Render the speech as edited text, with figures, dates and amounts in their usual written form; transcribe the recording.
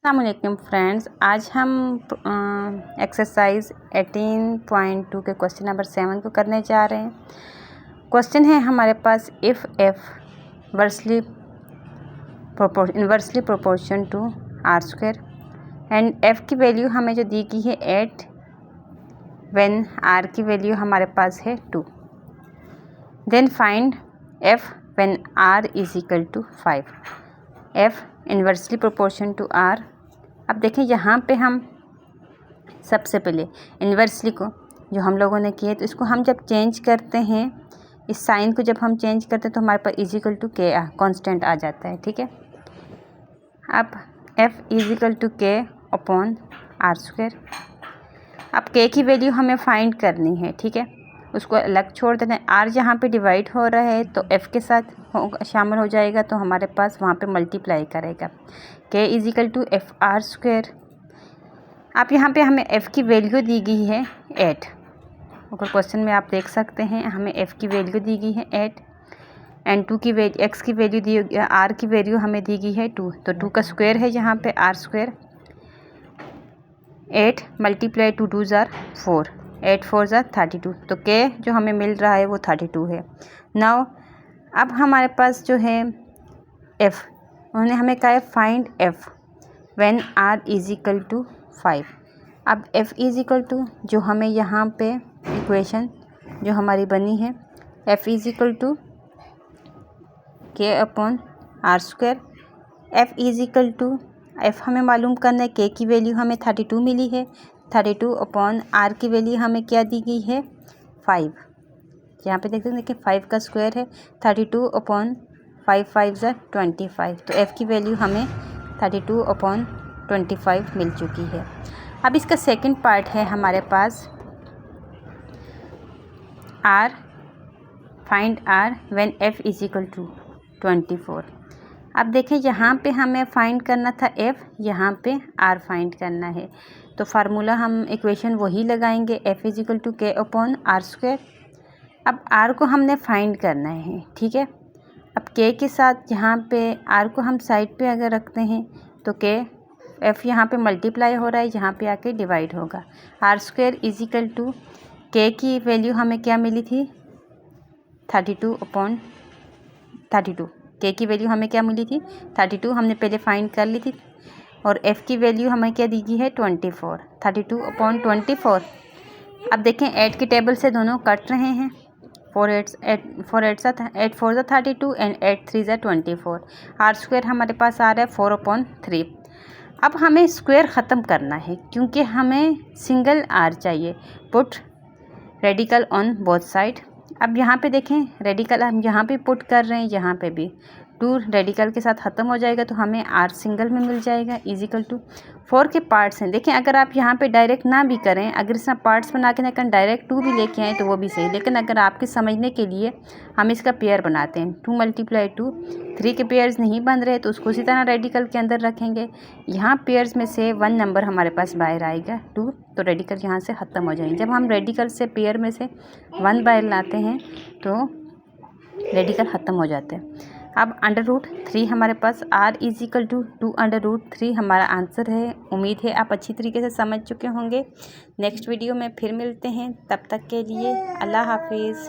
अस्सलामुअलैकुम फ्रेंड्स, आज हम एक्सरसाइज 18.2 के क्वेश्चन नंबर 7 को करने जा रहे हैं। क्वेश्चन है हमारे पास, if F inversely proportion to R square and F की वैल्यू हमें जो दी गई है 8 व्हेन आर की वैल्यू हमारे पास है 2, then find F when R is equal to 5। F inversely proportion to R. अब देखें यहाँ पे हम सबसे पहले इन्वर्सली को जो हम लोगों ने किए, तो इसको हम जब चेंज करते हैं, इस साइन को जब हम चेंज करते हैं तो हमारे पास इजिकल टू के कॉन्स्टेंट आ जाता है। ठीक है, अब F is equal to K upon R square. अब के की वैल्यू हमें फाइंड करनी है। ठीक है, उसको अलग छोड़ देना है। आर जहाँ पे डिवाइड हो रहा है तो एफ़ के साथ शामिल हो जाएगा, तो हमारे पास वहाँ पे मल्टीप्लाई करेगा। K is equal to F R square. अब यहाँ पे हमें एफ़ की वैल्यू दी गई है 8। अगर क्वेश्चन में आप देख सकते हैं, हमें एफ़ की वैल्यू दी गई है 8 एंड 2 की वैल्यू, एक्स की वैल्यू दी, आर की वैल्यू हमें दी गई है 2। तो 2 का स्क्वायर है यहाँ पे आर स्क्वायर। 8 मल्टीप्लाई 2 2 ज़ार 4, 8 4 ज़ार 32। तो के जो हमें मिल रहा है वो 32 है। नाउ अब हमारे पास जो है एफ़, उन्होंने हमें कहा है find F when R is equal to 5। अब एफ़ इज इक्वल टू जो हमें यहाँ पे इक्वेशन जो हमारी बनी है, F is equal to K upon R square. F is equal to, F हमें मालूम करना है, के की वैल्यू हमें 32 मिली है, 32 अपॉन आर की वैल्यू हमें क्या दी गई है 5। यहाँ पे देखते हैं, देखिए 5 का स्क्वायर है, 32 अपॉन 5 5 ज़ा 25। तो एफ़ की वैल्यू हमें 32 अपॉन 25 मिल चुकी है। अब इसका सेकंड पार्ट है हमारे पास R, find R when F is equal to 24। अब देखें, यहाँ पे हमें फाइंड करना था एफ़, यहाँ पे आर फाइंड करना है। तो फार्मूला हम इक्वेशन वही लगाएंगे, F is equal to K upon R square. अब आर को हमने फाइंड करना है। ठीक है, अब के के साथ यहाँ पे आर को हम साइड पे अगर रखते हैं तो के एफ़ यहाँ पे मल्टीप्लाई हो रहा है, यहाँ पे आके डिवाइड होगा। R square is equal to, K की वैल्यू हमें क्या मिली थी 32 अपॉन 32। के की वैल्यू हमें क्या मिली थी 32, हमने पहले फाइंड कर ली थी। और एफ़ की वैल्यू हमें क्या दी गई है 24, 32 अपॉन 24। अब देखें 8 की टेबल से दोनों कट रहे हैं। 8 4 ज़ा 32 एंड 8 3 ज़ा 24। आर स्क्वायर हमारे पास आ रहा है 4 अपॉन 3। अब हमें स्क्वायर ख़त्म करना है क्योंकि हमें सिंगल आर चाहिए। Put radical on both side. अब यहाँ पे देखें, रेडिकल हम यहाँ पे पुट कर रहे हैं, यहाँ पे भी 2 रेडिकल के साथ ख़त्म हो जाएगा, तो हमें आर सिंगल में मिल जाएगा इजिकल टू 4 के पार्ट्स हैं। देखें, अगर आप यहाँ पे डायरेक्ट ना भी करें, अगर इसमें पार्ट्स बना के ना करें, डायरेक्ट 2 भी लेके आएँ तो वो भी सही। लेकिन अगर आपके समझने के लिए हम इसका पेयर बनाते हैं, 2 मल्टीप्लाई 2, 3 के पेयर्स नहीं बन रहे तो उसको उसी तरह रेडिकल के अंदर रखेंगे। यहाँ पेयर्स में से 1 नंबर हमारे पास बाहर आएगा 2, तो रेडिकल यहाँ से ख़त्म हो जाएंगे। जब हम रेडिकल से पेयर में से 1 बाहर लाते हैं तो रेडिकल ख़त्म हो जाते हैं। अब √3 हमारे पास, r इज इक्वल टू 2 √3 हमारा आंसर है। उम्मीद है आप अच्छी तरीके से समझ चुके होंगे। नेक्स्ट वीडियो में फिर मिलते हैं, तब तक के लिए अल्लाह हाफिज़।